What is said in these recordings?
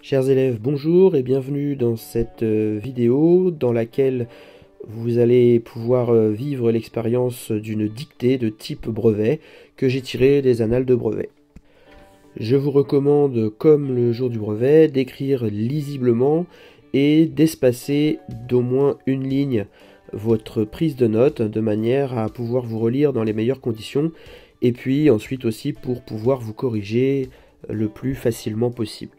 Chers élèves, bonjour et bienvenue dans cette vidéo dans laquelle vous allez pouvoir vivre l'expérience d'une dictée de type brevet que j'ai tirée des annales de brevet. Je vous recommande, comme le jour du brevet, d'écrire lisiblement et d'espacer d'au moins une ligne votre prise de notes de manière à pouvoir vous relire dans les meilleures conditions et puis ensuite aussi pour pouvoir vous corriger le plus facilement possible.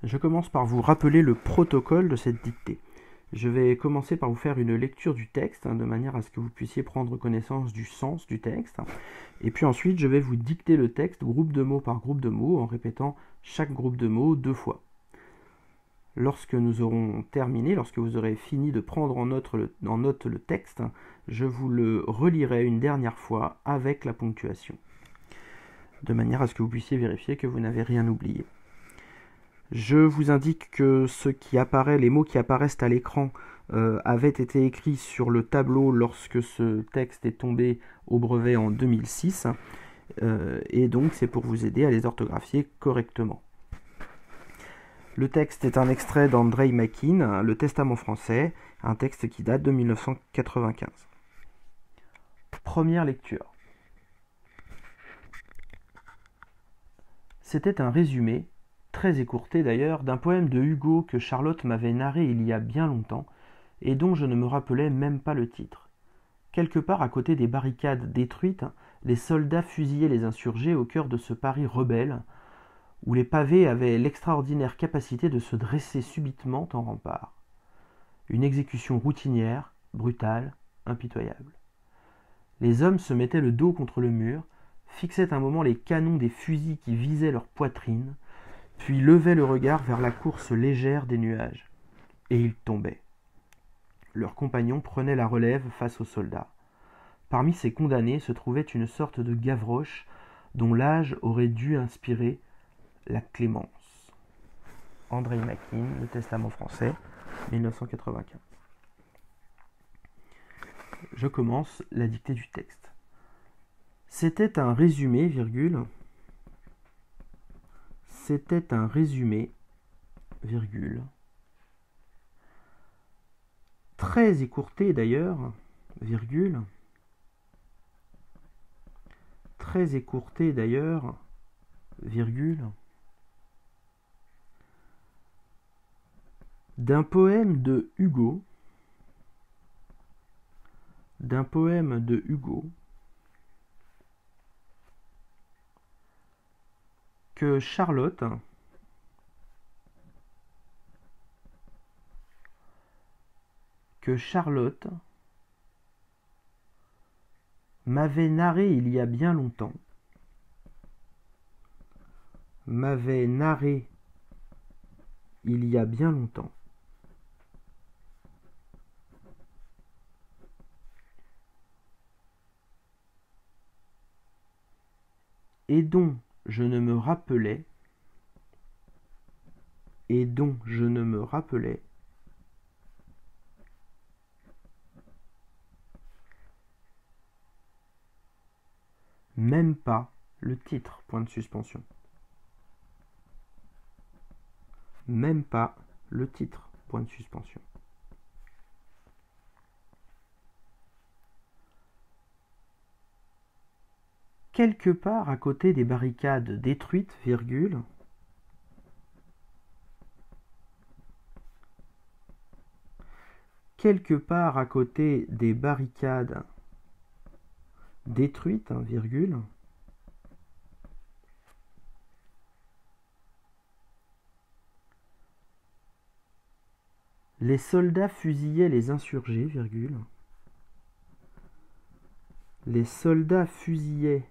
Je commence par vous rappeler le protocole de cette dictée. Je vais commencer par vous faire une lecture du texte, de manière à ce que vous puissiez prendre connaissance du sens du texte. Et puis ensuite, je vais vous dicter le texte groupe de mots par groupe de mots, en répétant chaque groupe de mots 2 fois. Lorsque nous aurons terminé, lorsque vous aurez fini de prendre en note le texte, je vous le relirai une dernière fois avec la ponctuation, de manière à ce que vous puissiez vérifier que vous n'avez rien oublié. Je vous indique que les mots qui apparaissent à l'écran avaient été écrits sur le tableau lorsque ce texte est tombé au brevet en 2006, et donc c'est pour vous aider à les orthographier correctement. Le texte est un extrait d'Andrei Makin, Le Testament français, un texte qui date de 1995. Première lecture. C'était un résumé, très écourté d'ailleurs, d'un poème de Hugo que Charlotte m'avait narré il y a bien longtemps, et dont je ne me rappelais même pas le titre. Quelque part à côté des barricades détruites, les soldats fusillaient les insurgés au cœur de ce Paris rebelle, où les pavés avaient l'extraordinaire capacité de se dresser subitement en rempart. Une exécution routinière, brutale, impitoyable. Les hommes se mettaient le dos contre le mur, fixaient un moment les canons des fusils qui visaient leur poitrine, puis levaient le regard vers la course légère des nuages. Et ils tombaient. Leurs compagnons prenaient la relève face aux soldats. Parmi ces condamnés se trouvait une sorte de Gavroche dont l'âge aurait dû inspirer la clémence. Andrei Makin, Le Testament français, 1995. Je commence la dictée du texte. C'était un résumé, virgule. C'était un résumé, virgule. Très écourté d'ailleurs, virgule. Très écourté d'ailleurs, virgule. D'un poème de Hugo, que Charlotte m'avait narré il y a bien longtemps, et dont je ne me rappelais, même pas le titre, point de suspension. Même pas le titre, point de suspension. Quelque part à côté des barricades détruites, virgule. Quelque part à côté des barricades détruites, virgule. Les soldats fusillaient les insurgés, virgule. Les soldats fusillaient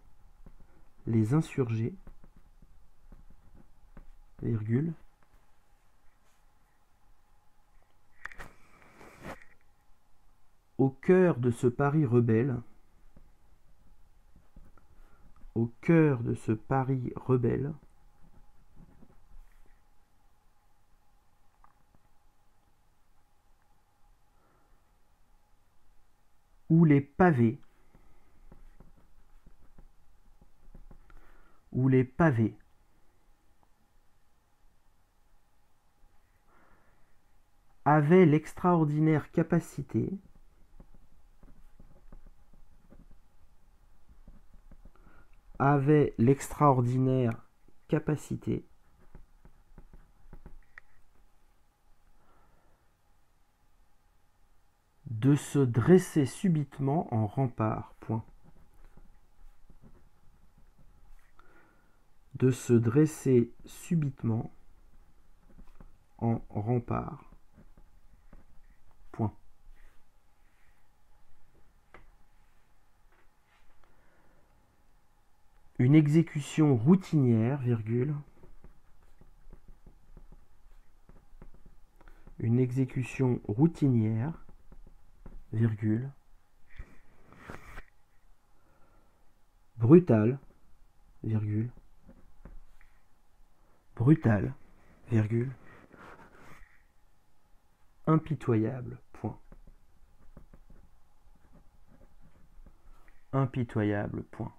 les insurgés, virgule. Au cœur de ce Paris rebelle, au cœur de ce Paris rebelle, où les pavés ou les pavés avaient l'extraordinaire capacité de se dresser subitement en rempart. Point. De se dresser subitement en rempart. Point. Une exécution routinière, virgule. Une exécution routinière, virgule. Brutale, virgule. Brutale, virgule. Impitoyable, point. Impitoyable, point.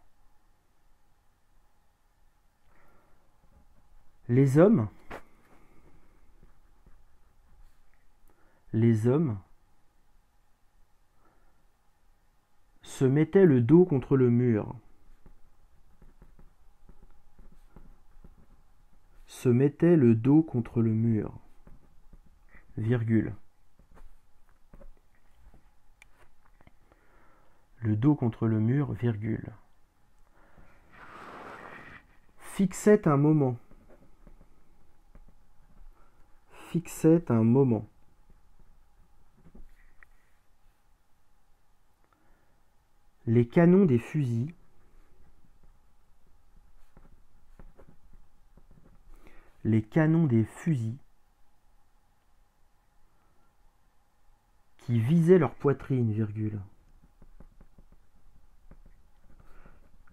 Les hommes se mettaient le dos contre le mur. Se mettaient le dos contre le mur, virgule. Le dos contre le mur, virgule. Fixait un moment. Fixait un moment. Les canons des fusils qui visaient leur poitrine, virgule.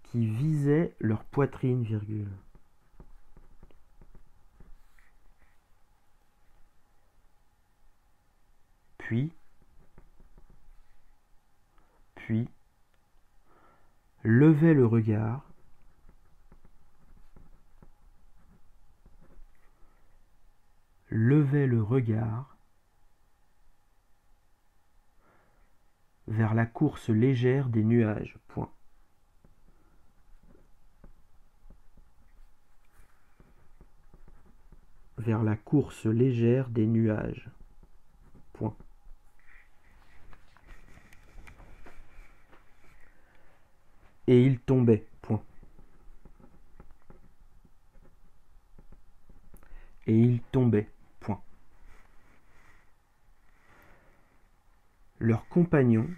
Qui visaient leur poitrine, virgule. Puis, levait le regard, vers la course légère des nuages. Point. Vers la course légère des nuages. Point. Et il tombait. Point. Et il tombait. Point. Leurs compagnons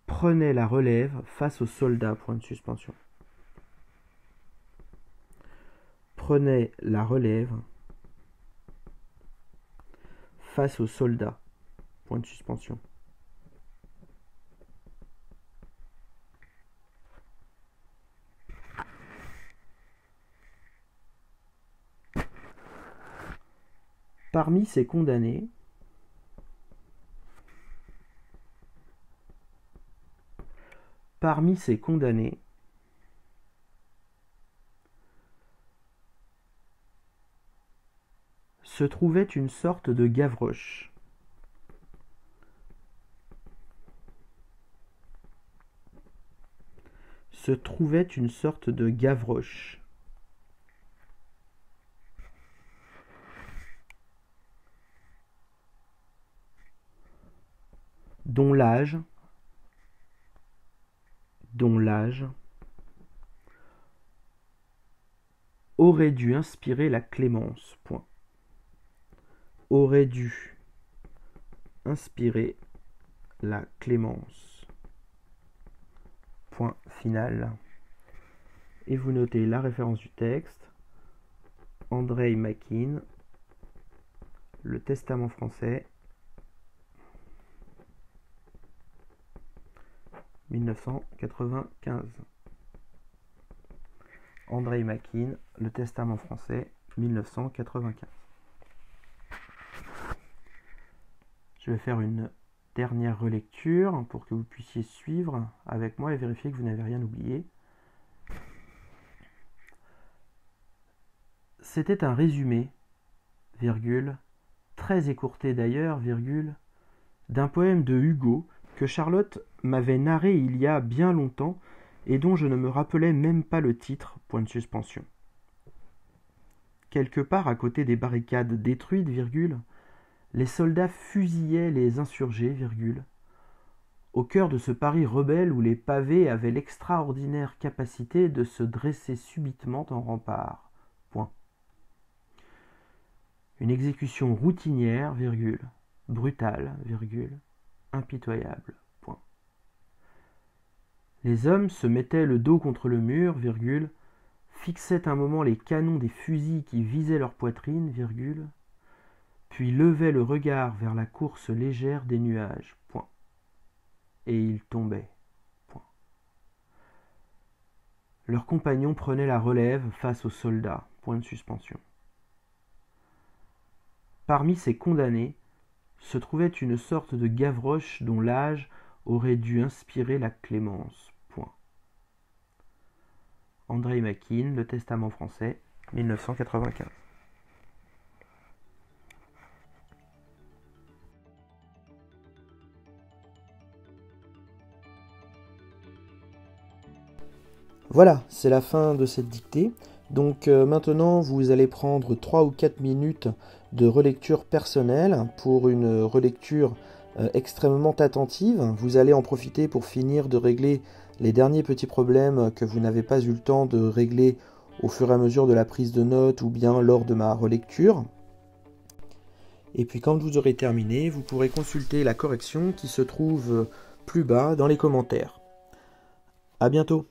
prenaient la relève face aux soldats. Point de suspension. Prenaient la relève face aux soldats. Point de suspension. Parmi ces condamnés, se trouvait une sorte de Gavroche. Dont l'âge aurait dû inspirer la clémence. Point. Aurait dû inspirer la clémence. Point final. Et vous notez la référence du texte. Andrei Makin, Le Testament français, 1995. Andrei Makin, Le Testament français, 1995. Je vais faire une dernière relecture pour que vous puissiez suivre avec moi et vérifier que vous n'avez rien oublié. C'était un résumé, virgule, très écourté d'ailleurs, virgule, d'un poème de Hugo que Charlotte m'avait narré il y a bien longtemps et dont je ne me rappelais même pas le titre, point de suspension. Quelque part à côté des barricades détruites, virgule, les soldats fusillaient les insurgés, virgule, au cœur de ce Paris rebelle où les pavés avaient l'extraordinaire capacité de se dresser subitement en rempart. Point. Une exécution routinière, virgule, brutale, virgule, impitoyable. Point. Les hommes se mettaient le dos contre le mur, virgule, fixaient un moment les canons des fusils qui visaient leur poitrine, virgule, puis levaient le regard vers la course légère des nuages. Point. Et ils tombaient. Point. Leurs compagnons prenaient la relève face aux soldats. Point de suspension. Parmi ces condamnés se trouvait une sorte de Gavroche dont l'âge aurait dû inspirer la clémence. Point. André Makin, Le Testament français, 1995. Voilà, c'est la fin de cette dictée. Donc maintenant, vous allez prendre 3 ou 4 minutes de relecture personnelle pour une relecture extrêmement attentive. Vous allez en profiter pour finir de régler les derniers petits problèmes que vous n'avez pas eu le temps de régler au fur et à mesure de la prise de notes ou bien lors de ma relecture. Et puis quand vous aurez terminé, vous pourrez consulter la correction qui se trouve plus bas dans les commentaires. À bientôt.